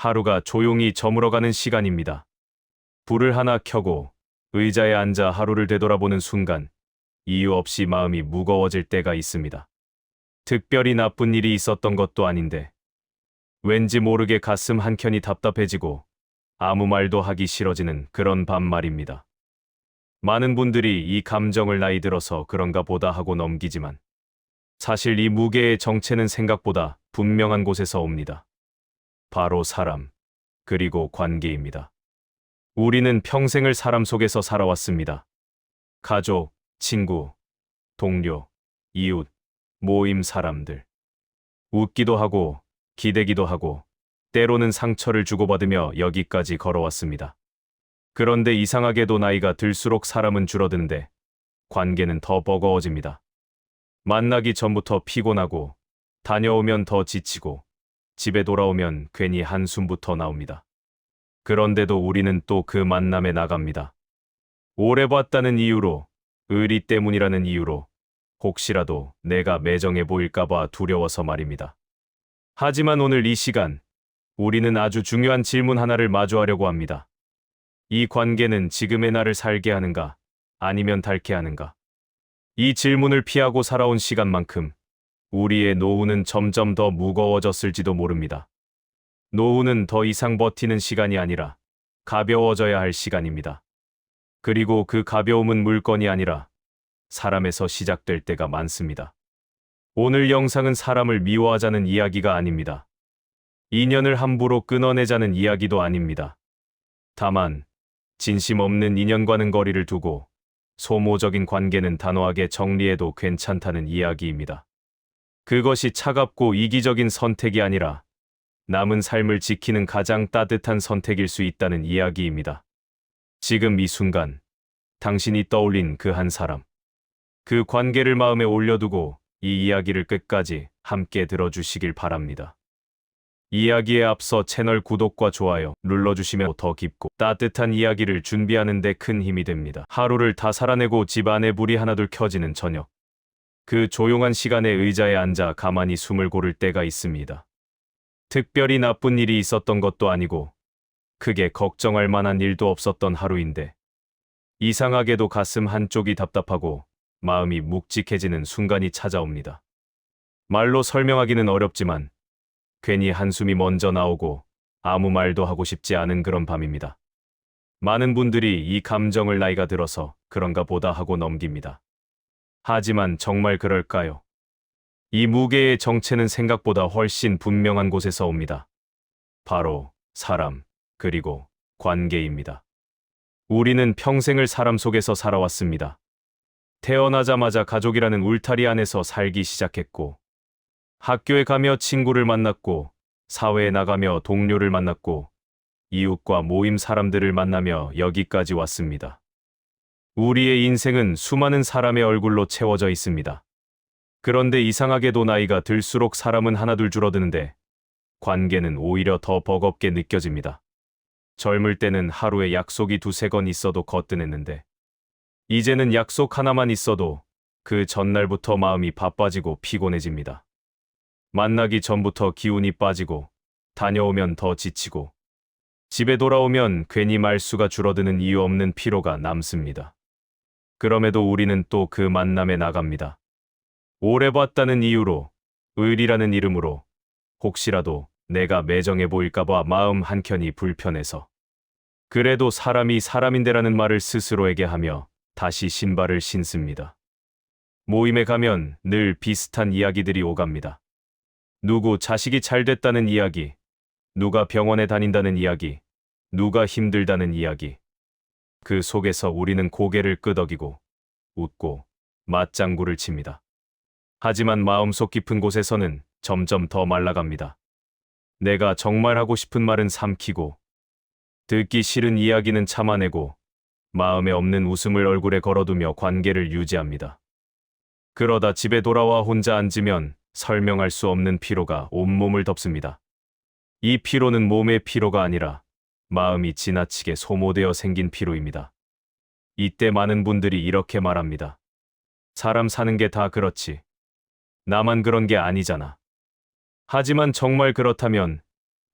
하루가 조용히 저물어가는 시간입니다. 불을 하나 켜고 의자에 앉아 하루를 되돌아보는 순간 이유 없이 마음이 무거워질 때가 있습니다. 특별히 나쁜 일이 있었던 것도 아닌데 왠지 모르게 가슴 한켠이 답답해지고 아무 말도 하기 싫어지는 그런 밤 말입니다. 많은 분들이 이 감정을 나이 들어서 그런가 보다 하고 넘기지만 사실 이 무게의 정체는 생각보다 분명한 곳에서 옵니다. 바로 사람, 그리고 관계입니다. 우리는 평생을 사람 속에서 살아왔습니다. 가족, 친구, 동료, 이웃, 모임 사람들. 웃기도 하고, 기대기도 하고, 때로는 상처를 주고받으며 여기까지 걸어왔습니다. 그런데 이상하게도 나이가 들수록 사람은 줄어드는데 관계는 더 버거워집니다. 만나기 전부터 피곤하고, 다녀오면 더 지치고, 집에 돌아오면 괜히 한숨부터 나옵니다. 그런데도 우리는 또 그 만남에 나갑니다. 오래 봤다는 이유로, 의리 때문이라는 이유로, 혹시라도 내가 매정해 보일까봐 두려워서 말입니다. 하지만 오늘 이 시간, 우리는 아주 중요한 질문 하나를 마주하려고 합니다. 이 관계는 지금의 나를 살게 하는가, 아니면 닳게 하는가? 이 질문을 피하고 살아온 시간만큼 우리의 노후는 점점 더 무거워졌을지도 모릅니다. 노후는 더 이상 버티는 시간이 아니라 가벼워져야 할 시간입니다. 그리고 그 가벼움은 물건이 아니라 사람에서 시작될 때가 많습니다. 오늘 영상은 사람을 미워하자는 이야기가 아닙니다. 인연을 함부로 끊어내자는 이야기도 아닙니다. 다만 진심 없는 인연과는 거리를 두고 소모적인 관계는 단호하게 정리해도 괜찮다는 이야기입니다. 그것이 차갑고 이기적인 선택이 아니라 남은 삶을 지키는 가장 따뜻한 선택일 수 있다는 이야기입니다. 지금 이 순간, 당신이 떠올린 그 한 사람, 그 관계를 마음에 올려두고 이 이야기를 끝까지 함께 들어주시길 바랍니다. 이야기에 앞서 채널 구독과 좋아요 눌러주시면 더 깊고 따뜻한 이야기를 준비하는 데 큰 힘이 됩니다. 하루를 다 살아내고 집 안에 불이 하나둘 켜지는 저녁. 그 조용한 시간에 의자에 앉아 가만히 숨을 고를 때가 있습니다. 특별히 나쁜 일이 있었던 것도 아니고 크게 걱정할 만한 일도 없었던 하루인데 이상하게도 가슴 한쪽이 답답하고 마음이 묵직해지는 순간이 찾아옵니다. 말로 설명하기는 어렵지만 괜히 한숨이 먼저 나오고 아무 말도 하고 싶지 않은 그런 밤입니다. 많은 분들이 이 감정을 나이가 들어서 그런가 보다 하고 넘깁니다. 하지만 정말 그럴까요? 이 무게의 정체는 생각보다 훨씬 분명한 곳에서 옵니다. 바로 사람, 그리고 관계입니다. 우리는 평생을 사람 속에서 살아왔습니다. 태어나자마자 가족이라는 울타리 안에서 살기 시작했고, 학교에 가며 친구를 만났고, 사회에 나가며 동료를 만났고, 이웃과 모임 사람들을 만나며 여기까지 왔습니다. 우리의 인생은 수많은 사람의 얼굴로 채워져 있습니다. 그런데 이상하게도 나이가 들수록 사람은 하나둘 줄어드는데 관계는 오히려 더 버겁게 느껴집니다. 젊을 때는 하루에 약속이 두세 건 있어도 거뜬했는데 이제는 약속 하나만 있어도 그 전날부터 마음이 바빠지고 피곤해집니다. 만나기 전부터 기운이 빠지고 다녀오면 더 지치고 집에 돌아오면 괜히 말수가 줄어드는 이유 없는 피로가 남습니다. 그럼에도 우리는 또 그 만남에 나갑니다. 오래 봤다는 이유로, 의리라는 이름으로, 혹시라도 내가 매정해 보일까봐 마음 한켠이 불편해서. 그래도 사람이 사람인데라는 말을 스스로에게 하며 다시 신발을 신습니다. 모임에 가면 늘 비슷한 이야기들이 오갑니다. 누구 자식이 잘 됐다는 이야기, 누가 병원에 다닌다는 이야기, 누가 힘들다는 이야기. 그 속에서 우리는 고개를 끄덕이고, 웃고, 맞장구를 칩니다. 하지만 마음속 깊은 곳에서는 점점 더 말라갑니다. 내가 정말 하고 싶은 말은 삼키고, 듣기 싫은 이야기는 참아내고, 마음에 없는 웃음을 얼굴에 걸어두며 관계를 유지합니다. 그러다 집에 돌아와 혼자 앉으면 설명할 수 없는 피로가 온몸을 덮습니다. 이 피로는 몸의 피로가 아니라 마음이 지나치게 소모되어 생긴 피로입니다. 이때 많은 분들이 이렇게 말합니다. 사람 사는 게 다 그렇지. 나만 그런 게 아니잖아. 하지만 정말 그렇다면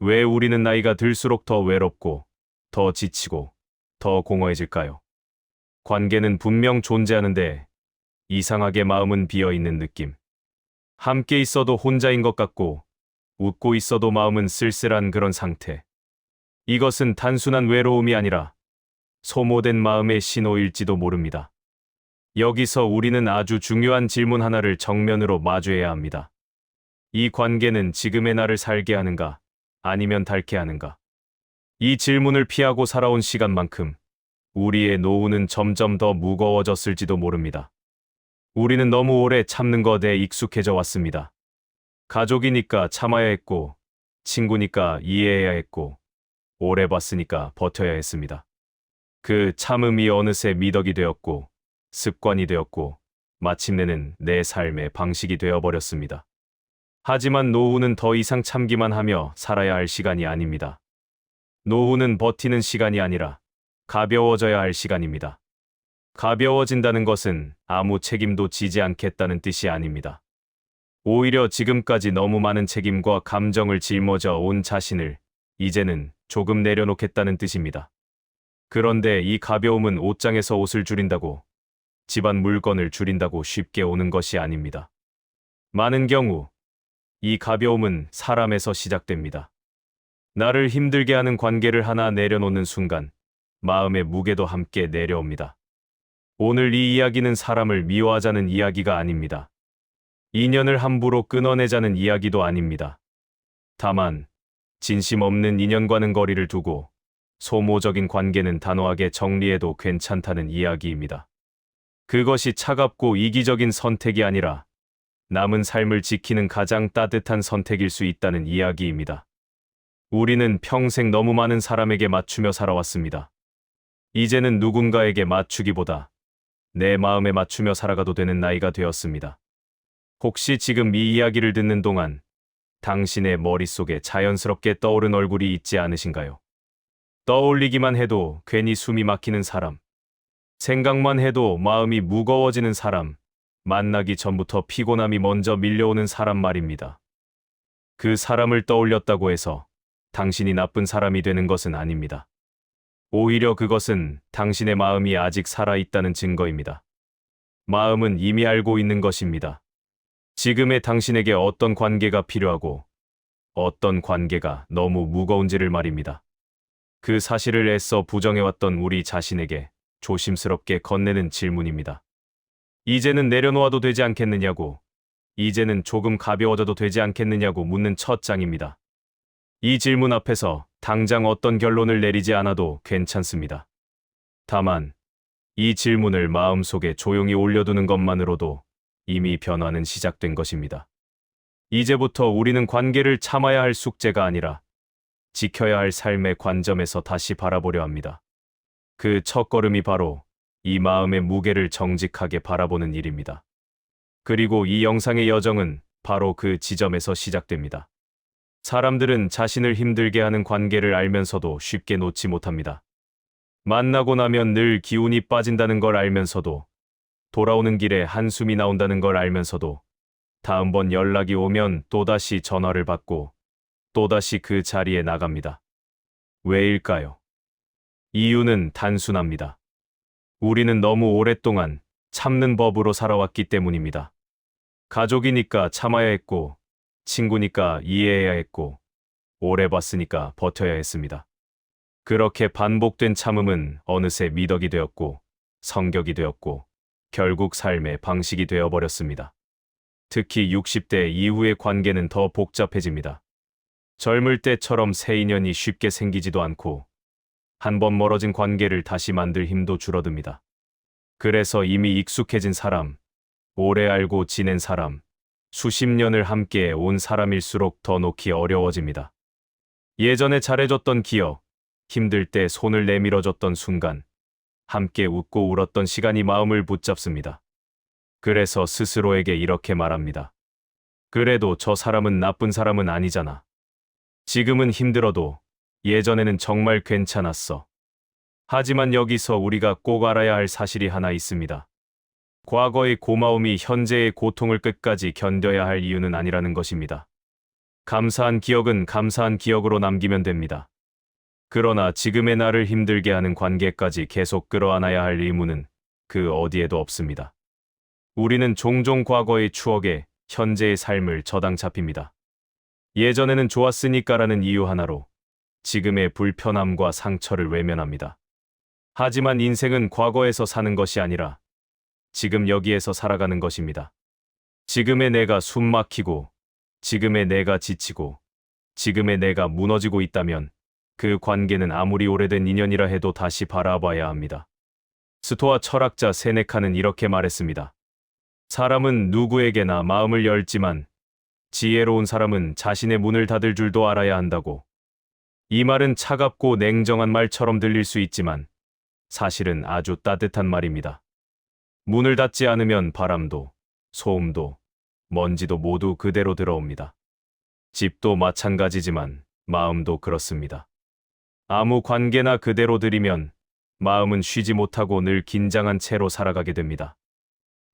왜 우리는 나이가 들수록 더 외롭고, 더 지치고, 더 공허해질까요? 관계는 분명 존재하는데 이상하게 마음은 비어있는 느낌. 함께 있어도 혼자인 것 같고, 웃고 있어도 마음은 쓸쓸한 그런 상태. 이것은 단순한 외로움이 아니라 소모된 마음의 신호일지도 모릅니다. 여기서 우리는 아주 중요한 질문 하나를 정면으로 마주해야 합니다. 이 관계는 지금의 나를 살게 하는가, 아니면 닳게 하는가? 이 질문을 피하고 살아온 시간만큼 우리의 노후는 점점 더 무거워졌을지도 모릅니다. 우리는 너무 오래 참는 것에 익숙해져 왔습니다. 가족이니까 참아야 했고, 친구니까 이해해야 했고, 오래 봤으니까 버텨야 했습니다. 그 참음이 어느새 미덕이 되었고, 습관이 되었고, 마침내는 내 삶의 방식이 되어버렸습니다. 하지만 노후는 더 이상 참기만 하며 살아야 할 시간이 아닙니다. 노후는 버티는 시간이 아니라 가벼워져야 할 시간입니다. 가벼워진다는 것은 아무 책임도 지지 않겠다는 뜻이 아닙니다. 오히려 지금까지 너무 많은 책임과 감정을 짊어져 온 자신을 이제는 조금 내려놓겠다는 뜻입니다. 그런데 이 가벼움은 옷장에서 옷을 줄인다고, 집안 물건을 줄인다고 쉽게 오는 것이 아닙니다. 많은 경우 이 가벼움은 사람에서 시작됩니다. 나를 힘들게 하는 관계를 하나 내려놓는 순간 마음의 무게도 함께 내려옵니다. 오늘 이 이야기는 사람을 미워하자는 이야기가 아닙니다. 인연을 함부로 끊어내자는 이야기도 아닙니다. 다만 진심 없는 인연과는 거리를 두고 소모적인 관계는 단호하게 정리해도 괜찮다는 이야기입니다. 그것이 차갑고 이기적인 선택이 아니라 남은 삶을 지키는 가장 따뜻한 선택일 수 있다는 이야기입니다. 우리는 평생 너무 많은 사람에게 맞추며 살아왔습니다. 이제는 누군가에게 맞추기보다 내 마음에 맞추며 살아가도 되는 나이가 되었습니다. 혹시 지금 이 이야기를 듣는 동안 당신의 머릿속에 자연스럽게 떠오른 얼굴이 있지 않으신가요? 떠올리기만 해도 괜히 숨이 막히는 사람, 생각만 해도 마음이 무거워지는 사람, 만나기 전부터 피곤함이 먼저 밀려오는 사람 말입니다. 그 사람을 떠올렸다고 해서 당신이 나쁜 사람이 되는 것은 아닙니다. 오히려 그것은 당신의 마음이 아직 살아있다는 증거입니다. 마음은 이미 알고 있는 것입니다. 지금의 당신에게 어떤 관계가 필요하고 어떤 관계가 너무 무거운지를 말입니다. 그 사실을 애써 부정해왔던 우리 자신에게 조심스럽게 건네는 질문입니다. 이제는 내려놓아도 되지 않겠느냐고, 이제는 조금 가벼워져도 되지 않겠느냐고 묻는 첫 장입니다. 이 질문 앞에서 당장 어떤 결론을 내리지 않아도 괜찮습니다. 다만 이 질문을 마음속에 조용히 올려두는 것만으로도 이미 변화는 시작된 것입니다. 이제부터 우리는 관계를 참아야 할 숙제가 아니라 지켜야 할 삶의 관점에서 다시 바라보려 합니다. 그 첫걸음이 바로 이 마음의 무게를 정직하게 바라보는 일입니다. 그리고 이 영상의 여정은 바로 그 지점에서 시작됩니다. 사람들은 자신을 힘들게 하는 관계를 알면서도 쉽게 놓지 못합니다. 만나고 나면 늘 기운이 빠진다는 걸 알면서도, 돌아오는 길에 한숨이 나온다는 걸 알면서도, 다음번 연락이 오면 또다시 전화를 받고 또다시 그 자리에 나갑니다. 왜일까요? 이유는 단순합니다. 우리는 너무 오랫동안 참는 법으로 살아왔기 때문입니다. 가족이니까 참아야 했고, 친구니까 이해해야 했고, 오래 봤으니까 버텨야 했습니다. 그렇게 반복된 참음은 어느새 미덕이 되었고, 성격이 되었고, 결국 삶의 방식이 되어버렸습니다. 특히 60대 이후의 관계는 더 복잡해집니다. 젊을 때처럼 새 인연이 쉽게 생기지도 않고, 한번 멀어진 관계를 다시 만들 힘도 줄어듭니다. 그래서 이미 익숙해진 사람, 오래 알고 지낸 사람, 수십 년을 함께 온 사람일수록 더 놓기 어려워집니다. 예전에 잘해줬던 기억, 힘들 때 손을 내밀어줬던 순간, 함께 웃고 울었던 시간이 마음을 붙잡습니다. 그래서 스스로에게 이렇게 말합니다. 그래도 저 사람은 나쁜 사람은 아니잖아. 지금은 힘들어도 예전에는 정말 괜찮았어. 하지만 여기서 우리가 꼭 알아야 할 사실이 하나 있습니다. 과거의 고마움이 현재의 고통을 끝까지 견뎌야 할 이유는 아니라는 것입니다. 감사한 기억은 감사한 기억으로 남기면 됩니다. 그러나 지금의 나를 힘들게 하는 관계까지 계속 끌어안아야 할 의무는 그 어디에도 없습니다. 우리는 종종 과거의 추억에 현재의 삶을 저당 잡힙니다. 예전에는 좋았으니까라는 이유 하나로 지금의 불편함과 상처를 외면합니다. 하지만 인생은 과거에서 사는 것이 아니라 지금 여기에서 살아가는 것입니다. 지금의 내가 숨막히고, 지금의 내가 지치고, 지금의 내가 무너지고 있다면 그 관계는 아무리 오래된 인연이라 해도 다시 바라봐야 합니다. 스토아 철학자 세네카는 이렇게 말했습니다. 사람은 누구에게나 마음을 열지만 지혜로운 사람은 자신의 문을 닫을 줄도 알아야 한다고. 이 말은 차갑고 냉정한 말처럼 들릴 수 있지만 사실은 아주 따뜻한 말입니다. 문을 닫지 않으면 바람도, 소음도, 먼지도 모두 그대로 들어옵니다. 집도 마찬가지지만 마음도 그렇습니다. 아무 관계나 그대로 들이면 마음은 쉬지 못하고 늘 긴장한 채로 살아가게 됩니다.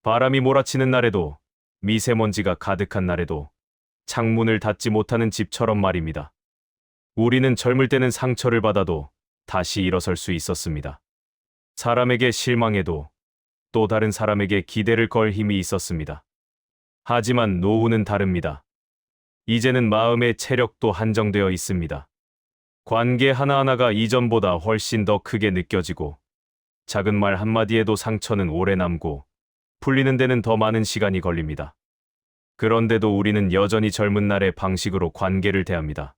바람이 몰아치는 날에도, 미세먼지가 가득한 날에도 창문을 닫지 못하는 집처럼 말입니다. 우리는 젊을 때는 상처를 받아도 다시 일어설 수 있었습니다. 사람에게 실망해도 또 다른 사람에게 기대를 걸 힘이 있었습니다. 하지만 노후는 다릅니다. 이제는 마음의 체력도 한정되어 있습니다. 관계 하나하나가 이전보다 훨씬 더 크게 느껴지고, 작은 말 한마디에도 상처는 오래 남고, 풀리는 데는 더 많은 시간이 걸립니다. 그런데도 우리는 여전히 젊은 날의 방식으로 관계를 대합니다.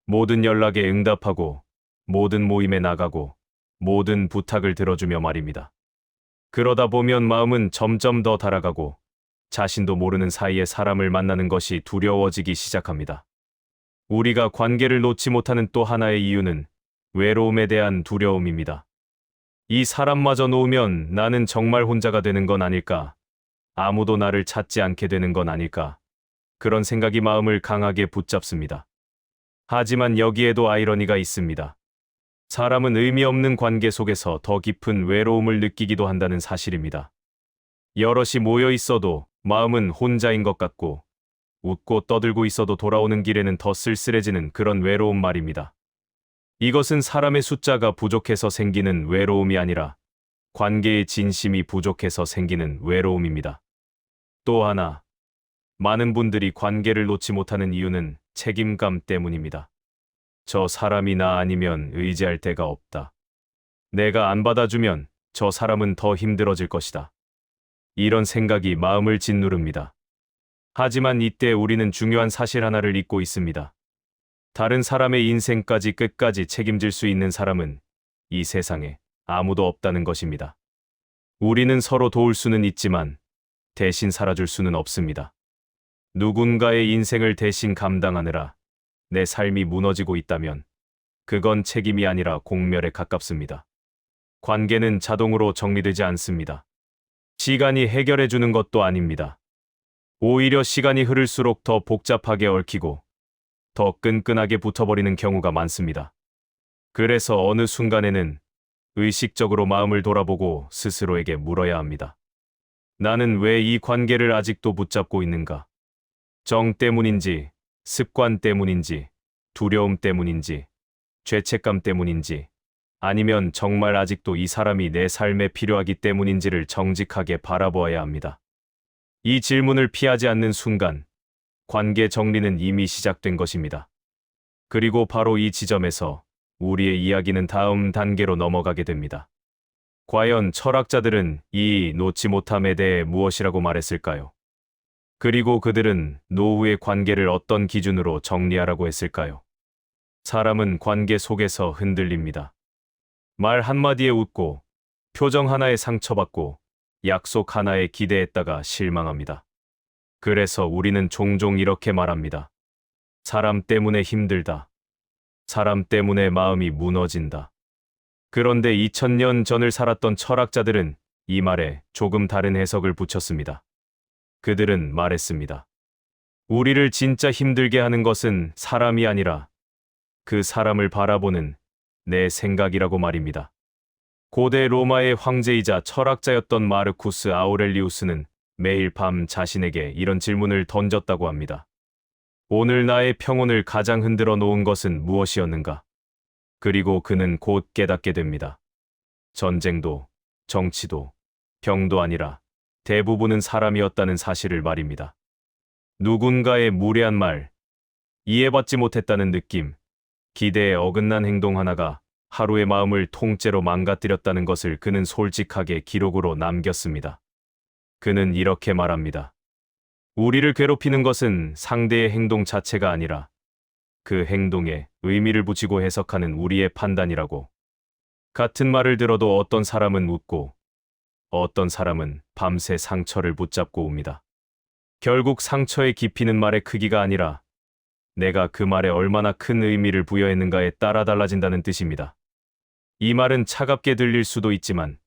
모든 연락에 응답하고, 모든 모임에 나가고, 모든 부탁을 들어주며 말입니다. 그러다 보면 마음은 점점 더 달아가고, 자신도 모르는 사이에 사람을 만나는 것이 두려워지기 시작합니다. 우리가 관계를 놓지 못하는 또 하나의 이유는 외로움에 대한 두려움입니다. 이 사람마저 놓으면 나는 정말 혼자가 되는 건 아닐까? 아무도 나를 찾지 않게 되는 건 아닐까? 그런 생각이 마음을 강하게 붙잡습니다. 하지만 여기에도 아이러니가 있습니다. 사람은 의미 없는 관계 속에서 더 깊은 외로움을 느끼기도 한다는 사실입니다. 여럿이 모여 있어도 마음은 혼자인 것 같고, 웃고 떠들고 있어도 돌아오는 길에는 더 쓸쓸해지는 그런 외로움 말입니다. 이것은 사람의 숫자가 부족해서 생기는 외로움이 아니라 관계의 진심이 부족해서 생기는 외로움입니다. 또 하나, 많은 분들이 관계를 놓지 못하는 이유는 책임감 때문입니다. 저 사람이 나 아니면 의지할 데가 없다. 내가 안 받아주면 저 사람은 더 힘들어질 것이다. 이런 생각이 마음을 짓누릅니다. 하지만 이때 우리는 중요한 사실 하나를 잊고 있습니다. 다른 사람의 인생까지 끝까지 책임질 수 있는 사람은 이 세상에 아무도 없다는 것입니다. 우리는 서로 도울 수는 있지만 대신 살아줄 수는 없습니다. 누군가의 인생을 대신 감당하느라 내 삶이 무너지고 있다면 그건 책임이 아니라 공멸에 가깝습니다. 관계는 자동으로 정리되지 않습니다. 시간이 해결해 주는 것도 아닙니다. 오히려 시간이 흐를수록 더 복잡하게 얽히고 더 끈끈하게 붙어버리는 경우가 많습니다. 그래서 어느 순간에는 의식적으로 마음을 돌아보고 스스로에게 물어야 합니다. 나는 왜 이 관계를 아직도 붙잡고 있는가? 정 때문인지, 습관 때문인지, 두려움 때문인지, 죄책감 때문인지, 아니면 정말 아직도 이 사람이 내 삶에 필요하기 때문인지를 정직하게 바라보아야 합니다. 이 질문을 피하지 않는 순간, 관계 정리는 이미 시작된 것입니다. 그리고 바로 이 지점에서 우리의 이야기는 다음 단계로 넘어가게 됩니다. 과연 철학자들은 이 놓지 못함에 대해 무엇이라고 말했을까요? 그리고 그들은 노후의 관계를 어떤 기준으로 정리하라고 했을까요? 사람은 관계 속에서 흔들립니다. 말 한마디에 웃고, 표정 하나에 상처받고, 약속 하나에 기대했다가 실망합니다. 그래서 우리는 종종 이렇게 말합니다. 사람 때문에 힘들다. 사람 때문에 마음이 무너진다. 그런데 2000년 전을 살았던 철학자들은 이 말에 조금 다른 해석을 붙였습니다. 그들은 말했습니다. 우리를 진짜 힘들게 하는 것은 사람이 아니라 그 사람을 바라보는 내 생각이라고 말입니다. 고대 로마의 황제이자 철학자였던 마르쿠스 아우렐리우스는 매일 밤 자신에게 이런 질문을 던졌다고 합니다. 오늘 나의 평온을 가장 흔들어 놓은 것은 무엇이었는가? 그리고 그는 곧 깨닫게 됩니다. 전쟁도, 정치도, 병도 아니라 대부분은 사람이었다는 사실을 말입니다. 누군가의 무례한 말, 이해받지 못했다는 느낌, 기대에 어긋난 행동 하나가 하루의 마음을 통째로 망가뜨렸다는 것을 그는 솔직하게 기록으로 남겼습니다. 그는 이렇게 말합니다. 우리를 괴롭히는 것은 상대의 행동 자체가 아니라 그 행동에 의미를 붙이고 해석하는 우리의 판단이라고. 같은 말을 들어도 어떤 사람은 웃고 어떤 사람은 밤새 상처를 붙잡고 옵니다. 결국 상처의 깊이는 말의 크기가 아니라 내가 그 말에 얼마나 큰 의미를 부여했는가에 따라 달라진다는 뜻입니다. 이 말은 차갑게 들릴 수도 있지만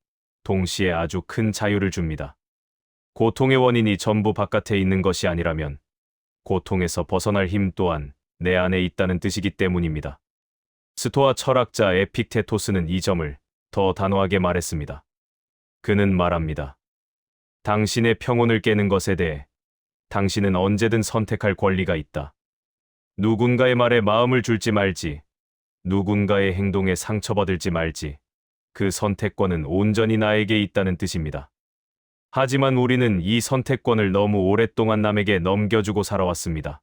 동시에 아주 큰 자유를 줍니다. 고통의 원인이 전부 바깥에 있는 것이 아니라면 고통에서 벗어날 힘 또한 내 안에 있다는 뜻이기 때문입니다. 스토아 철학자 에픽테토스는 이 점을 더 단호하게 말했습니다. 그는 말합니다. 당신의 평온을 깨는 것에 대해 당신은 언제든 선택할 권리가 있다. 누군가의 말에 마음을 줄지 말지, 누군가의 행동에 상처받을지 말지, 그 선택권은 온전히 나에게 있다는 뜻입니다. 하지만 우리는 이 선택권을 너무 오랫동안 남에게 넘겨주고 살아왔습니다.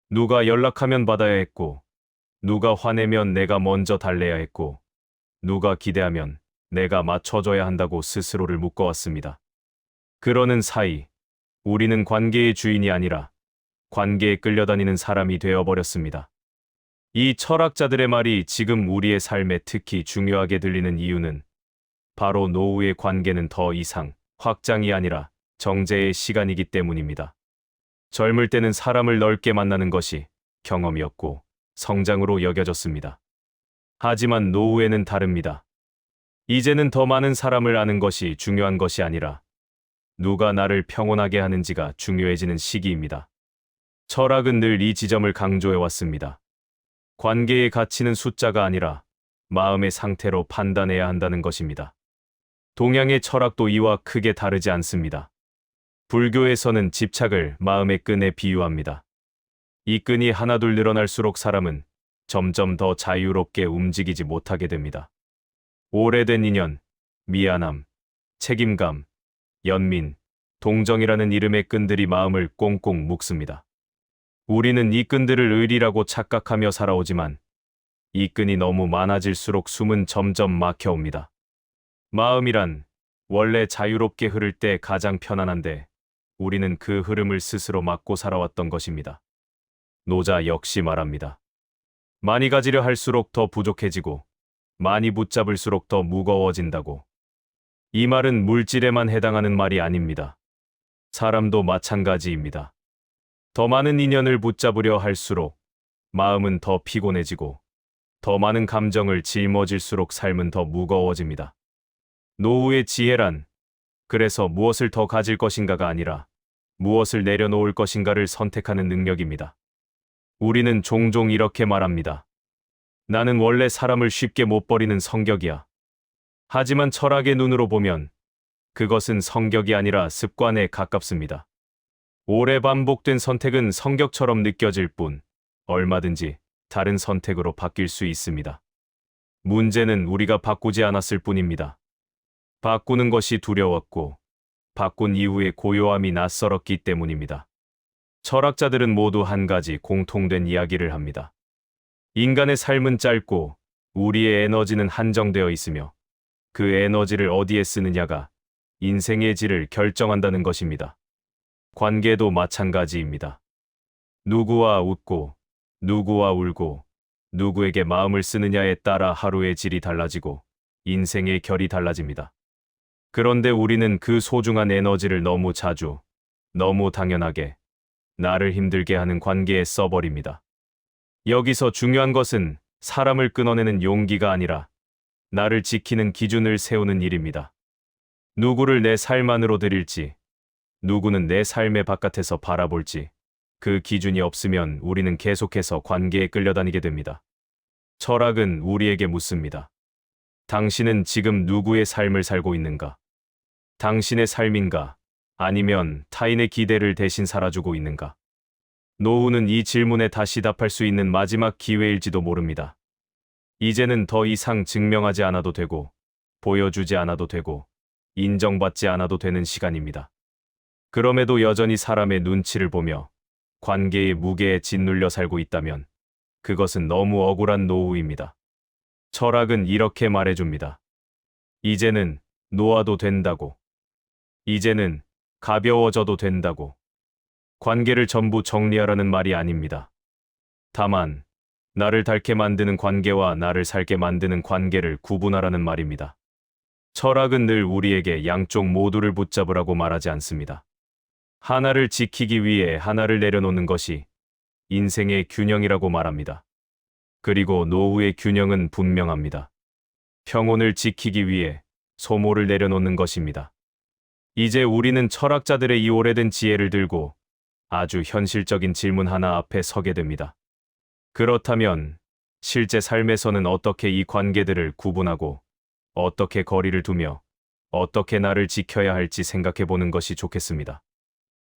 누가 연락하면 받아야 했고, 누가 화내면 내가 먼저 달래야 했고, 누가 기대하면 내가 맞춰줘야 한다고 스스로를 묶어왔습니다. 그러는 사이, 우리는 관계의 주인이 아니라 관계에 끌려다니는 사람이 되어버렸습니다. 이 철학자들의 말이 지금 우리의 삶에 특히 중요하게 들리는 이유는 바로 노후의 관계는 더 이상 확장이 아니라 정제의 시간이기 때문입니다. 젊을 때는 사람을 넓게 만나는 것이 경험이었고 성장으로 여겨졌습니다. 하지만 노후에는 다릅니다. 이제는 더 많은 사람을 아는 것이 중요한 것이 아니라 누가 나를 평온하게 하는지가 중요해지는 시기입니다. 철학은 늘 이 지점을 강조해왔습니다. 관계의 가치는 숫자가 아니라 마음의 상태로 판단해야 한다는 것입니다. 동양의 철학도 이와 크게 다르지 않습니다. 불교에서는 집착을 마음의 끈에 비유합니다. 이 끈이 하나둘 늘어날수록 사람은 점점 더 자유롭게 움직이지 못하게 됩니다. 오래된 인연, 미안함, 책임감, 연민, 동정이라는 이름의 끈들이 마음을 꽁꽁 묶습니다. 우리는 이 끈들을 의리라고 착각하며 살아오지만 이 끈이 너무 많아질수록 숨은 점점 막혀옵니다. 마음이란 원래 자유롭게 흐를 때 가장 편안한데 우리는 그 흐름을 스스로 막고 살아왔던 것입니다. 노자 역시 말합니다. 많이 가지려 할수록 더 부족해지고 많이 붙잡을수록 더 무거워진다고. 이 말은 물질에만 해당하는 말이 아닙니다. 사람도 마찬가지입니다. 더 많은 인연을 붙잡으려 할수록 마음은 더 피곤해지고 더 많은 감정을 짊어질수록 삶은 더 무거워집니다. 노후의 지혜란 그래서 무엇을 더 가질 것인가가 아니라 무엇을 내려놓을 것인가를 선택하는 능력입니다. 우리는 종종 이렇게 말합니다. 나는 원래 사람을 쉽게 못 버리는 성격이야. 하지만 철학의 눈으로 보면 그것은 성격이 아니라 습관에 가깝습니다. 오래 반복된 선택은 성격처럼 느껴질 뿐 얼마든지 다른 선택으로 바뀔 수 있습니다. 문제는 우리가 바꾸지 않았을 뿐입니다. 바꾸는 것이 두려웠고 바꾼 이후의 고요함이 낯설었기 때문입니다. 철학자들은 모두 한 가지 공통된 이야기를 합니다. 인간의 삶은 짧고 우리의 에너지는 한정되어 있으며 그 에너지를 어디에 쓰느냐가 인생의 질을 결정한다는 것입니다. 관계도 마찬가지입니다. 누구와 웃고 누구와 울고 누구에게 마음을 쓰느냐에 따라 하루의 질이 달라지고 인생의 결이 달라집니다. 그런데 우리는 그 소중한 에너지를 너무 자주, 너무 당연하게 나를 힘들게 하는 관계에 써버립니다. 여기서 중요한 것은 사람을 끊어내는 용기가 아니라 나를 지키는 기준을 세우는 일입니다. 누구를 내 삶 안으로 들일지, 누구는 내 삶의 바깥에서 바라볼지, 그 기준이 없으면 우리는 계속해서 관계에 끌려다니게 됩니다. 철학은 우리에게 묻습니다. 당신은 지금 누구의 삶을 살고 있는가? 당신의 삶인가? 아니면 타인의 기대를 대신 살아주고 있는가? 노후는 이 질문에 다시 답할 수 있는 마지막 기회일지도 모릅니다. 이제는 더 이상 증명하지 않아도 되고, 보여주지 않아도 되고, 인정받지 않아도 되는 시간입니다. 그럼에도 여전히 사람의 눈치를 보며 관계의 무게에 짓눌려 살고 있다면 그것은 너무 억울한 노후입니다. 철학은 이렇게 말해줍니다. 이제는 놓아도 된다고. 이제는 가벼워져도 된다고. 관계를 전부 정리하라는 말이 아닙니다. 다만 나를 닳게 만드는 관계와 나를 살게 만드는 관계를 구분하라는 말입니다. 철학은 늘 우리에게 양쪽 모두를 붙잡으라고 말하지 않습니다. 하나를 지키기 위해 하나를 내려놓는 것이 인생의 균형이라고 말합니다. 그리고 노후의 균형은 분명합니다. 평온을 지키기 위해 소모를 내려놓는 것입니다. 이제 우리는 철학자들의 이 오래된 지혜를 들고 아주 현실적인 질문 하나 앞에 서게 됩니다. 그렇다면 실제 삶에서는 어떻게 이 관계들을 구분하고 어떻게 거리를 두며 어떻게 나를 지켜야 할지 생각해 보는 것이 좋겠습니다.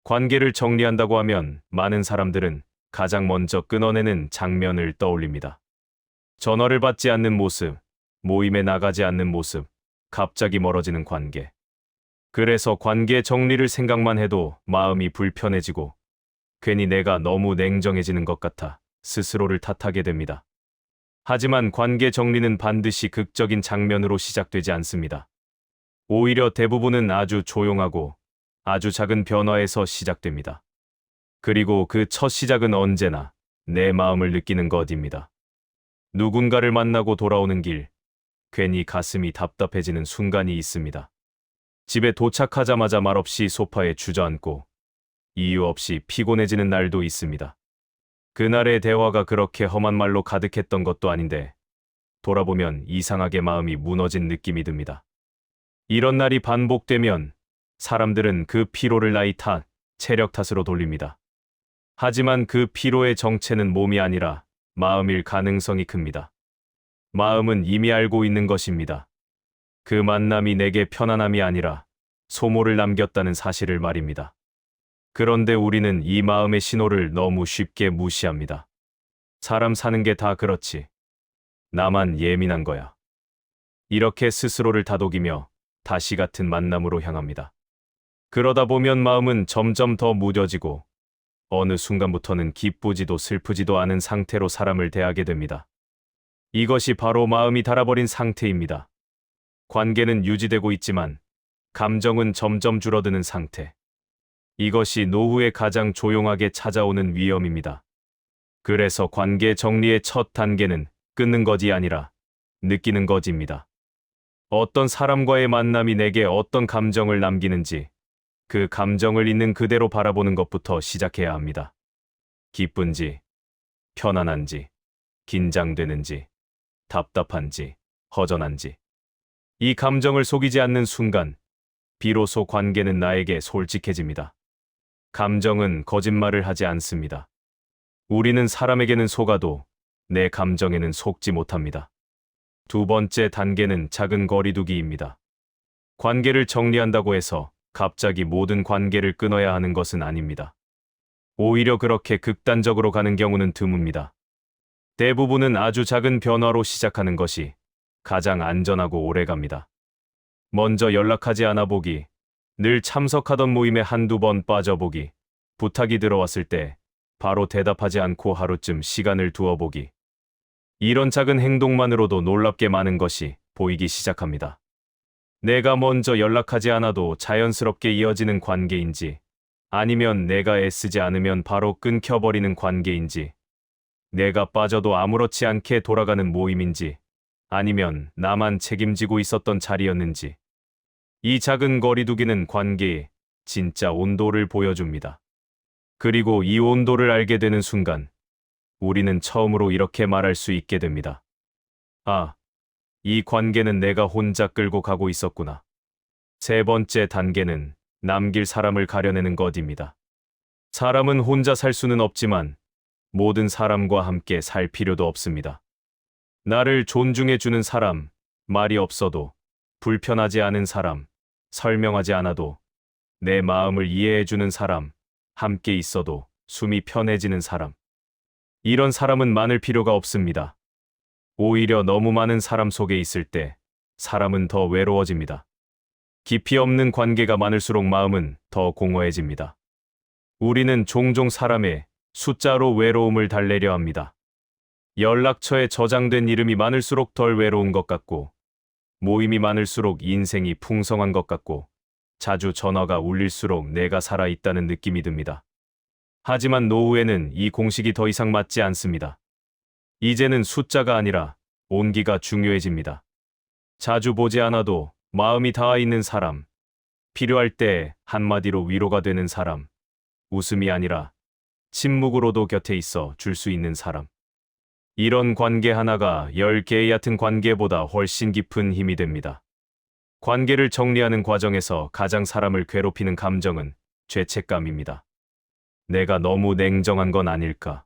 관계를 정리한다고 하면 많은 사람들은 가장 먼저 끊어내는 장면을 떠올립니다. 전화를 받지 않는 모습, 모임에 나가지 않는 모습, 갑자기 멀어지는 관계. 그래서 관계 정리를 생각만 해도 마음이 불편해지고 괜히 내가 너무 냉정해지는 것 같아 스스로를 탓하게 됩니다. 하지만 관계 정리는 반드시 극적인 장면으로 시작되지 않습니다. 오히려 대부분은 아주 조용하고 아주 작은 변화에서 시작됩니다. 그리고 그 첫 시작은 언제나 내 마음을 느끼는 것입니다. 누군가를 만나고 돌아오는 길, 괜히 가슴이 답답해지는 순간이 있습니다. 집에 도착하자마자 말없이 소파에 주저앉고 이유 없이 피곤해지는 날도 있습니다. 그날의 대화가 그렇게 험한 말로 가득했던 것도 아닌데 돌아보면 이상하게 마음이 무너진 느낌이 듭니다. 이런 날이 반복되면 사람들은 그 피로를 나이 탓, 체력 탓으로 돌립니다. 하지만 그 피로의 정체는 몸이 아니라 마음일 가능성이 큽니다. 마음은 이미 알고 있는 것입니다. 그 만남이 내게 편안함이 아니라 소모를 남겼다는 사실을 말입니다. 그런데 우리는 이 마음의 신호를 너무 쉽게 무시합니다. 사람 사는 게 다 그렇지. 나만 예민한 거야. 이렇게 스스로를 다독이며 다시 같은 만남으로 향합니다. 그러다 보면 마음은 점점 더 무뎌지고 어느 순간부터는 기쁘지도 슬프지도 않은 상태로 사람을 대하게 됩니다. 이것이 바로 마음이 닳아버린 상태입니다. 관계는 유지되고 있지만 감정은 점점 줄어드는 상태. 이것이 노후에 가장 조용하게 찾아오는 위험입니다. 그래서 관계 정리의 첫 단계는 끊는 것이 아니라 느끼는 것입니다. 어떤 사람과의 만남이 내게 어떤 감정을 남기는지 그 감정을 있는 그대로 바라보는 것부터 시작해야 합니다. 기쁜지, 편안한지, 긴장되는지, 답답한지, 허전한지. 이 감정을 속이지 않는 순간, 비로소 관계는 나에게 솔직해집니다. 감정은 거짓말을 하지 않습니다. 우리는 사람에게는 속아도 내 감정에는 속지 못합니다. 두 번째 단계는 작은 거리두기입니다. 관계를 정리한다고 해서 갑자기 모든 관계를 끊어야 하는 것은 아닙니다. 오히려 그렇게 극단적으로 가는 경우는 드뭅니다. 대부분은 아주 작은 변화로 시작하는 것이 가장 안전하고 오래갑니다. 먼저 연락하지 않아 보기, 늘 참석하던 모임에 한두 번 빠져보기, 부탁이 들어왔을 때 바로 대답하지 않고 하루쯤 시간을 두어보기. 이런 작은 행동만으로도 놀랍게 많은 것이 보이기 시작합니다. 내가 먼저 연락하지 않아도 자연스럽게 이어지는 관계인지, 아니면 내가 애쓰지 않으면 바로 끊겨버리는 관계인지, 내가 빠져도 아무렇지 않게 돌아가는 모임인지, 아니면 나만 책임지고 있었던 자리였는지. 이 작은 거리두기는 관계의 진짜 온도를 보여줍니다. 그리고 이 온도를 알게 되는 순간, 우리는 처음으로 이렇게 말할 수 있게 됩니다. 아, 이 관계는 내가 혼자 끌고 가고 있었구나. 세 번째 단계는 남길 사람을 가려내는 것입니다. 사람은 혼자 살 수는 없지만 모든 사람과 함께 살 필요도 없습니다. 나를 존중해주는 사람, 말이 없어도, 불편하지 않은 사람, 설명하지 않아도, 내 마음을 이해해주는 사람, 함께 있어도 숨이 편해지는 사람. 이런 사람은 많을 필요가 없습니다. 오히려 너무 많은 사람 속에 있을 때 사람은 더 외로워집니다. 깊이 없는 관계가 많을수록 마음은 더 공허해집니다. 우리는 종종 사람의 숫자로 외로움을 달래려 합니다. 연락처에 저장된 이름이 많을수록 덜 외로운 것 같고, 모임이 많을수록 인생이 풍성한 것 같고, 자주 전화가 울릴수록 내가 살아있다는 느낌이 듭니다. 하지만 노후에는 이 공식이 더 이상 맞지 않습니다. 이제는 숫자가 아니라 온기가 중요해집니다. 자주 보지 않아도 마음이 닿아 있는 사람, 필요할 때 한마디로 위로가 되는 사람, 웃음이 아니라 침묵으로도 곁에 있어 줄 수 있는 사람. 이런 관계 하나가 10개의 얕은 관계보다 훨씬 깊은 힘이 됩니다. 관계를 정리하는 과정에서 가장 사람을 괴롭히는 감정은 죄책감입니다. 내가 너무 냉정한 건 아닐까?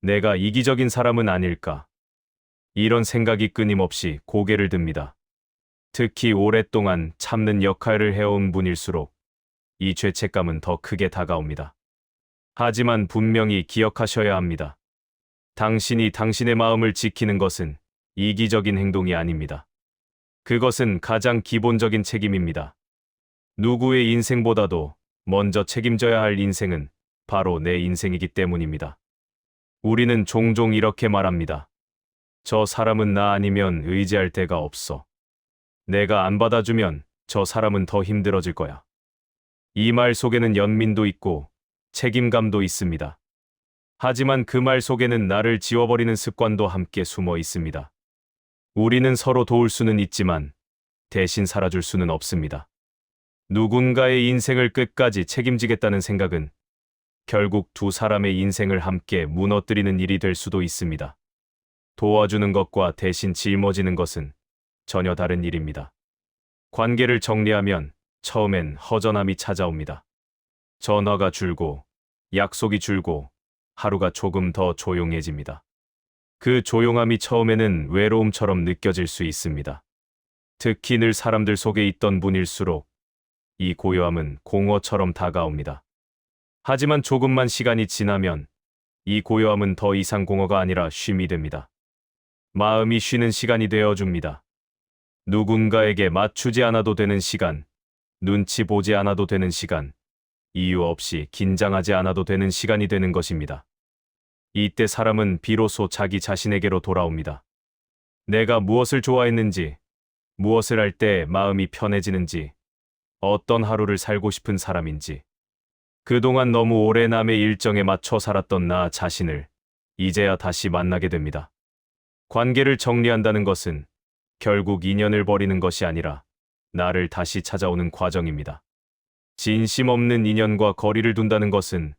내가 이기적인 사람은 아닐까? 이런 생각이 끊임없이 고개를 듭니다. 특히 오랫동안 참는 역할을 해온 분일수록 이 죄책감은 더 크게 다가옵니다. 하지만 분명히 기억하셔야 합니다. 당신이 당신의 마음을 지키는 것은 이기적인 행동이 아닙니다. 그것은 가장 기본적인 책임입니다. 누구의 인생보다도 먼저 책임져야 할 인생은 바로 내 인생이기 때문입니다. 우리는 종종 이렇게 말합니다. 저 사람은 나 아니면 의지할 데가 없어. 내가 안 받아주면 저 사람은 더 힘들어질 거야. 이 말 속에는 연민도 있고 책임감도 있습니다. 하지만 그 말 속에는 나를 지워버리는 습관도 함께 숨어 있습니다. 우리는 서로 도울 수는 있지만 대신 살아줄 수는 없습니다. 누군가의 인생을 끝까지 책임지겠다는 생각은 결국 두 사람의 인생을 함께 무너뜨리는 일이 될 수도 있습니다. 도와주는 것과 대신 짊어지는 것은 전혀 다른 일입니다. 관계를 정리하면 처음엔 허전함이 찾아옵니다. 전화가 줄고 약속이 줄고 하루가 조금 더 조용해집니다. 그 조용함이 처음에는 외로움처럼 느껴질 수 있습니다. 특히 늘 사람들 속에 있던 분일수록 이 고요함은 공허처럼 다가옵니다. 하지만 조금만 시간이 지나면 이 고요함은 더 이상 공허가 아니라 쉼이 됩니다. 마음이 쉬는 시간이 되어줍니다. 누군가에게 맞추지 않아도 되는 시간, 눈치 보지 않아도 되는 시간, 이유 없이 긴장하지 않아도 되는 시간이 되는 것입니다. 이때 사람은 비로소 자기 자신에게로 돌아옵니다. 내가 무엇을 좋아했는지, 무엇을 할 때 마음이 편해지는지, 어떤 하루를 살고 싶은 사람인지, 그동안 너무 오래 남의 일정에 맞춰 살았던 나 자신을 이제야 다시 만나게 됩니다. 관계를 정리한다는 것은 결국 인연을 버리는 것이 아니라 나를 다시 찾아오는 과정입니다. 진심 없는 인연과 거리를 둔다는 것은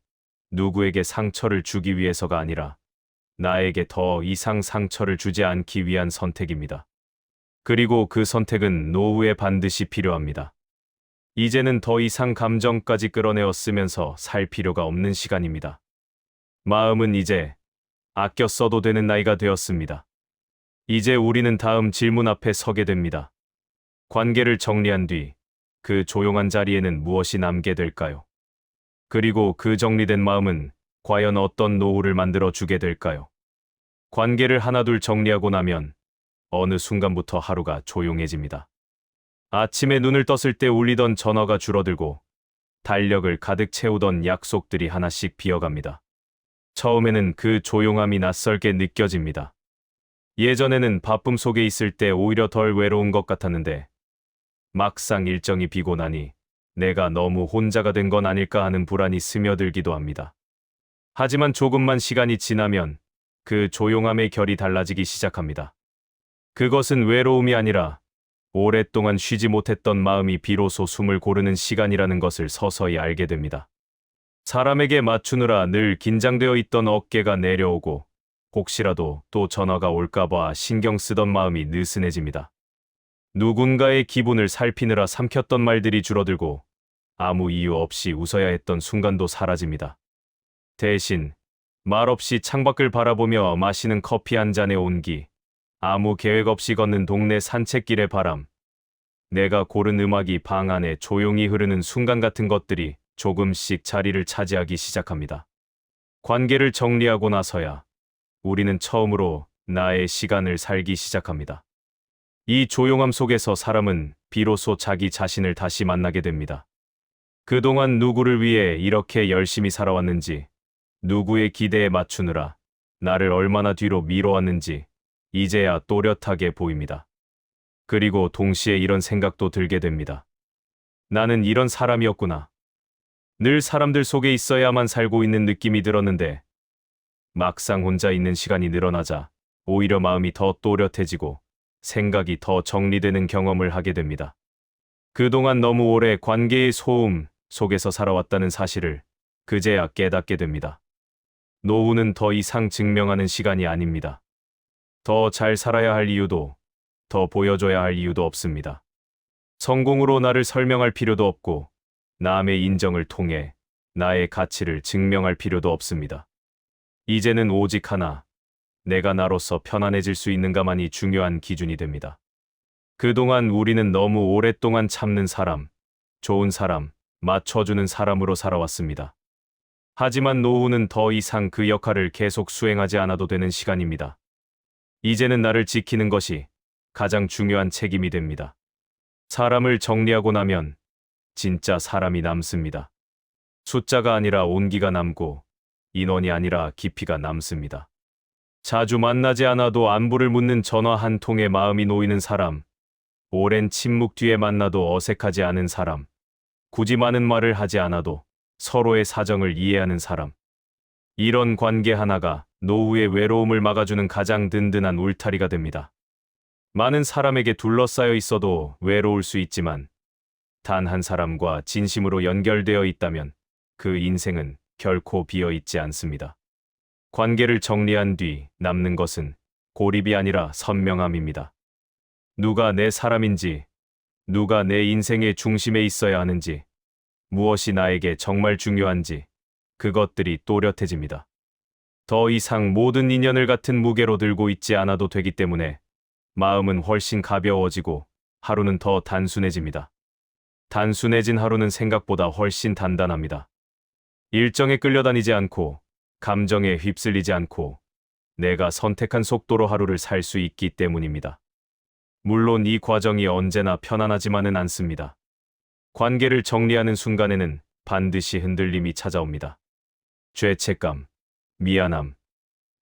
누구에게 상처를 주기 위해서가 아니라 나에게 더 이상 상처를 주지 않기 위한 선택입니다. 그리고 그 선택은 노후에 반드시 필요합니다. 이제는 더 이상 감정까지 끌어내어 쓰면서 살 필요가 없는 시간입니다. 마음은 이제 아껴 써도 되는 나이가 되었습니다. 이제 우리는 다음 질문 앞에 서게 됩니다. 관계를 정리한 뒤 그 조용한 자리에는 무엇이 남게 될까요? 그리고 그 정리된 마음은 과연 어떤 노후를 만들어 주게 될까요? 관계를 하나둘 정리하고 나면 어느 순간부터 하루가 조용해집니다. 아침에 눈을 떴을 때 울리던 전화가 줄어들고 달력을 가득 채우던 약속들이 하나씩 비어갑니다. 처음에는 그 조용함이 낯설게 느껴집니다. 예전에는 바쁨 속에 있을 때 오히려 덜 외로운 것 같았는데 막상 일정이 비고 나니 내가 너무 혼자가 된 건 아닐까 하는 불안이 스며들기도 합니다. 하지만 조금만 시간이 지나면 그 조용함의 결이 달라지기 시작합니다. 그것은 외로움이 아니라 오랫동안 쉬지 못했던 마음이 비로소 숨을 고르는 시간이라는 것을 서서히 알게 됩니다. 사람에게 맞추느라 늘 긴장되어 있던 어깨가 내려오고 혹시라도 또 전화가 올까봐 신경 쓰던 마음이 느슨해집니다. 누군가의 기분을 살피느라 삼켰던 말들이 줄어들고 아무 이유 없이 웃어야 했던 순간도 사라집니다. 대신 말없이 창밖을 바라보며 마시는 커피 한 잔의 온기, 아무 계획 없이 걷는 동네 산책길의 바람, 내가 고른 음악이 방 안에 조용히 흐르는 순간 같은 것들이 조금씩 자리를 차지하기 시작합니다. 관계를 정리하고 나서야 우리는 처음으로 나의 시간을 살기 시작합니다. 이 조용함 속에서 사람은 비로소 자기 자신을 다시 만나게 됩니다. 그동안 누구를 위해 이렇게 열심히 살아왔는지, 누구의 기대에 맞추느라 나를 얼마나 뒤로 미뤄왔는지 이제야 또렷하게 보입니다. 그리고 동시에 이런 생각도 들게 됩니다. 나는 이런 사람이었구나. 늘 사람들 속에 있어야만 살고 있는 느낌이 들었는데 막상 혼자 있는 시간이 늘어나자 오히려 마음이 더 또렷해지고 생각이 더 정리되는 경험을 하게 됩니다. 그동안 너무 오래 관계의 소음 속에서 살아왔다는 사실을 그제야 깨닫게 됩니다. 노후는 더 이상 증명하는 시간이 아닙니다. 더 잘 살아야 할 이유도, 더 보여줘야 할 이유도 없습니다. 성공으로 나를 설명할 필요도 없고, 남의 인정을 통해 나의 가치를 증명할 필요도 없습니다. 이제는 오직 하나, 내가 나로서 편안해질 수 있는가만이 중요한 기준이 됩니다. 그동안 우리는 너무 오랫동안 참는 사람, 좋은 사람, 맞춰주는 사람으로 살아왔습니다. 하지만 노후는 더 이상 그 역할을 계속 수행하지 않아도 되는 시간입니다. 이제는 나를 지키는 것이 가장 중요한 책임이 됩니다. 사람을 정리하고 나면 진짜 사람이 남습니다. 숫자가 아니라 온기가 남고 인원이 아니라 깊이가 남습니다. 자주 만나지 않아도 안부를 묻는 전화 한 통에 마음이 놓이는 사람, 오랜 침묵 뒤에 만나도 어색하지 않은 사람, 굳이 많은 말을 하지 않아도 서로의 사정을 이해하는 사람. 이런 관계 하나가 노후의 외로움을 막아주는 가장 든든한 울타리가 됩니다. 많은 사람에게 둘러싸여 있어도 외로울 수 있지만 단 한 사람과 진심으로 연결되어 있다면 그 인생은 결코 비어 있지 않습니다. 관계를 정리한 뒤 남는 것은 고립이 아니라 선명함입니다. 누가 내 사람인지, 누가 내 인생의 중심에 있어야 하는지, 무엇이 나에게 정말 중요한지 그것들이 또렷해집니다. 더 이상 모든 인연을 같은 무게로 들고 있지 않아도 되기 때문에 마음은 훨씬 가벼워지고 하루는 더 단순해집니다. 단순해진 하루는 생각보다 훨씬 단단합니다. 일정에 끌려다니지 않고 감정에 휩쓸리지 않고 내가 선택한 속도로 하루를 살 수 있기 때문입니다. 물론 이 과정이 언제나 편안하지만은 않습니다. 관계를 정리하는 순간에는 반드시 흔들림이 찾아옵니다. 죄책감, 미안함,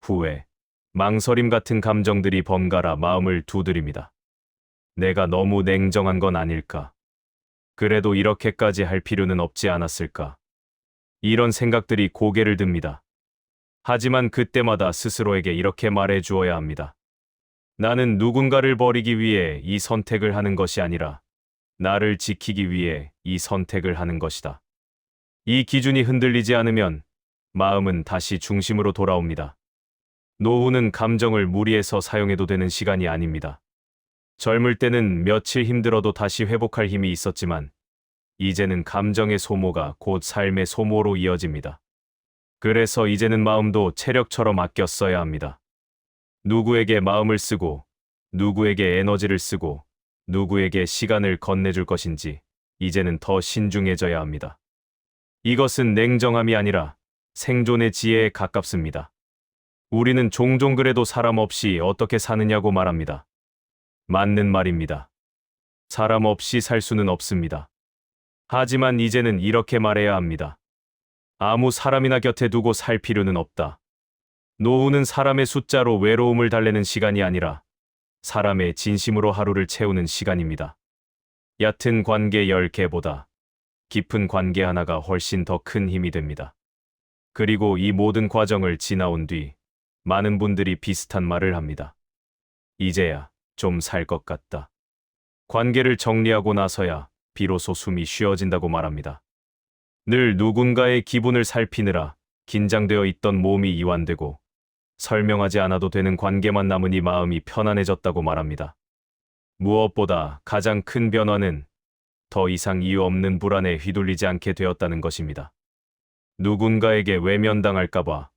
후회, 망설임 같은 감정들이 번갈아 마음을 두드립니다. 내가 너무 냉정한 건 아닐까? 그래도 이렇게까지 할 필요는 없지 않았을까? 이런 생각들이 고개를 듭니다. 하지만 그때마다 스스로에게 이렇게 말해 주어야 합니다. 나는 누군가를 버리기 위해 이 선택을 하는 것이 아니라 나를 지키기 위해 이 선택을 하는 것이다. 이 기준이 흔들리지 않으면 마음은 다시 중심으로 돌아옵니다. 노후는 감정을 무리해서 사용해도 되는 시간이 아닙니다. 젊을 때는 며칠 힘들어도 다시 회복할 힘이 있었지만 이제는 감정의 소모가 곧 삶의 소모로 이어집니다. 그래서 이제는 마음도 체력처럼 아껴 써야 합니다. 누구에게 마음을 쓰고 누구에게 에너지를 쓰고 누구에게 시간을 건네줄 것인지 이제는 더 신중해져야 합니다. 이것은 냉정함이 아니라 생존의 지혜에 가깝습니다. 우리는 종종 그래도 사람 없이 어떻게 사느냐고 말합니다. 맞는 말입니다. 사람 없이 살 수는 없습니다. 하지만 이제는 이렇게 말해야 합니다. 아무 사람이나 곁에 두고 살 필요는 없다. 노후는 사람의 숫자로 외로움을 달래는 시간이 아니라 사람의 진심으로 하루를 채우는 시간입니다. 얕은 관계 10개보다 깊은 관계 하나가 훨씬 더 큰 힘이 됩니다. 그리고 이 모든 과정을 지나온 뒤 많은 분들이 비슷한 말을 합니다. 이제야 좀 살 것 같다. 관계를 정리하고 나서야 비로소 숨이 쉬어진다고 말합니다. 늘 누군가의 기분을 살피느라 긴장되어 있던 몸이 이완되고 설명하지 않아도 되는 관계만 남으니 마음이 편안해졌다고 말합니다. 무엇보다 가장 큰 변화는 더 이상 이유 없는 불안에 휘둘리지 않게 되었다는 것입니다. 누군가에게 외면당할까봐,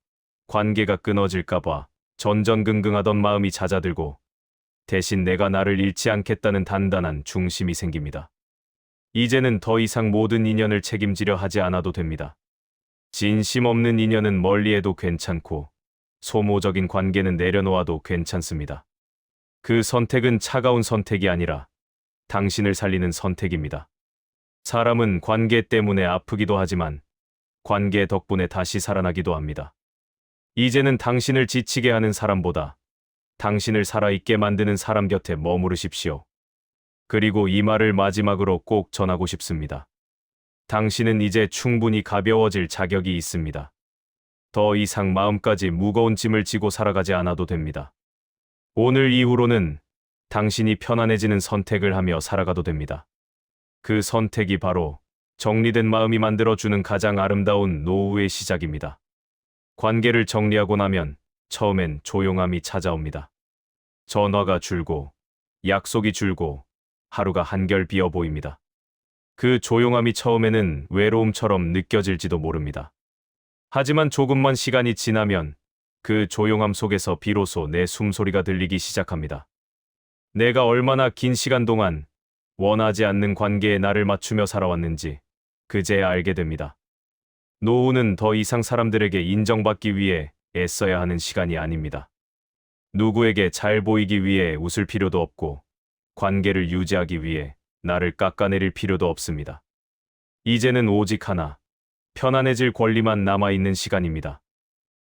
관계가 끊어질까봐 전전긍긍하던 마음이 잦아들고 대신 내가 나를 잃지 않겠다는 단단한 중심이 생깁니다. 이제는 더 이상 모든 인연을 책임지려 하지 않아도 됩니다. 진심 없는 인연은 멀리해도 괜찮고 소모적인 관계는 내려놓아도 괜찮습니다. 그 선택은 차가운 선택이 아니라 당신을 살리는 선택입니다. 사람은 관계 때문에 아프기도 하지만 관계 덕분에 다시 살아나기도 합니다. 이제는 당신을 지치게 하는 사람보다 당신을 살아있게 만드는 사람 곁에 머무르십시오. 그리고 이 말을 마지막으로 꼭 전하고 싶습니다. 당신은 이제 충분히 가벼워질 자격이 있습니다. 더 이상 마음까지 무거운 짐을 지고 살아가지 않아도 됩니다. 오늘 이후로는 당신이 편안해지는 선택을 하며 살아가도 됩니다. 그 선택이 바로 정리된 마음이 만들어주는 가장 아름다운 노후의 시작입니다. 관계를 정리하고 나면 처음엔 조용함이 찾아옵니다. 전화가 줄고 약속이 줄고 하루가 한결 비어 보입니다. 그 조용함이 처음에는 외로움처럼 느껴질지도 모릅니다. 하지만 조금만 시간이 지나면 그 조용함 속에서 비로소 내 숨소리가 들리기 시작합니다. 내가 얼마나 긴 시간 동안 원하지 않는 관계에 나를 맞추며 살아왔는지 그제야 알게 됩니다. 노후는 더 이상 사람들에게 인정받기 위해 애써야 하는 시간이 아닙니다. 누구에게 잘 보이기 위해 웃을 필요도 없고 관계를 유지하기 위해 나를 깎아내릴 필요도 없습니다. 이제는 오직 하나, 편안해질 권리만 남아있는 시간입니다.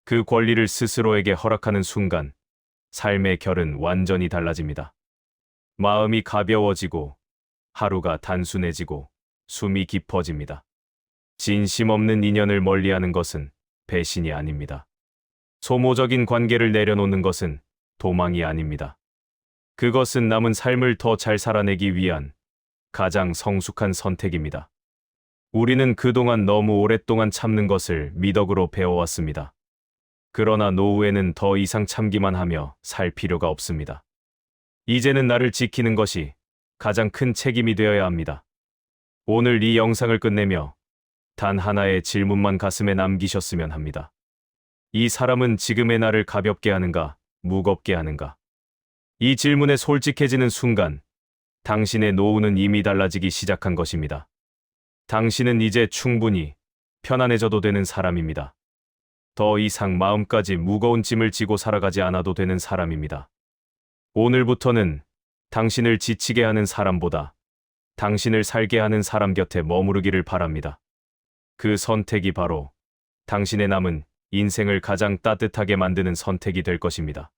그 권리를 스스로에게 허락하는 순간 삶의 결은 완전히 달라집니다. 마음이 가벼워지고 하루가 단순해지고 숨이 깊어집니다. 진심 없는 인연을 멀리하는 것은 배신이 아닙니다. 소모적인 관계를 내려놓는 것은 도망이 아닙니다. 그것은 남은 삶을 더 잘 살아내기 위한 가장 성숙한 선택입니다. 우리는 그동안 너무 오랫동안 참는 것을 미덕으로 배워왔습니다. 그러나 노후에는 더 이상 참기만 하며 살 필요가 없습니다. 이제는 나를 지키는 것이 가장 큰 책임이 되어야 합니다. 오늘 이 영상을 끝내며 단 하나의 질문만 가슴에 남기셨으면 합니다. 이 사람은 지금의 나를 가볍게 하는가, 무겁게 하는가? 이 질문에 솔직해지는 순간 당신의 노후는 이미 달라지기 시작한 것입니다. 당신은 이제 충분히 편안해져도 되는 사람입니다. 더 이상 마음까지 무거운 짐을 지고 살아가지 않아도 되는 사람입니다. 오늘부터는 당신을 지치게 하는 사람보다 당신을 살게 하는 사람 곁에 머무르기를 바랍니다. 그 선택이 바로 당신의 남은 인생을 가장 따뜻하게 만드는 선택이 될 것입니다.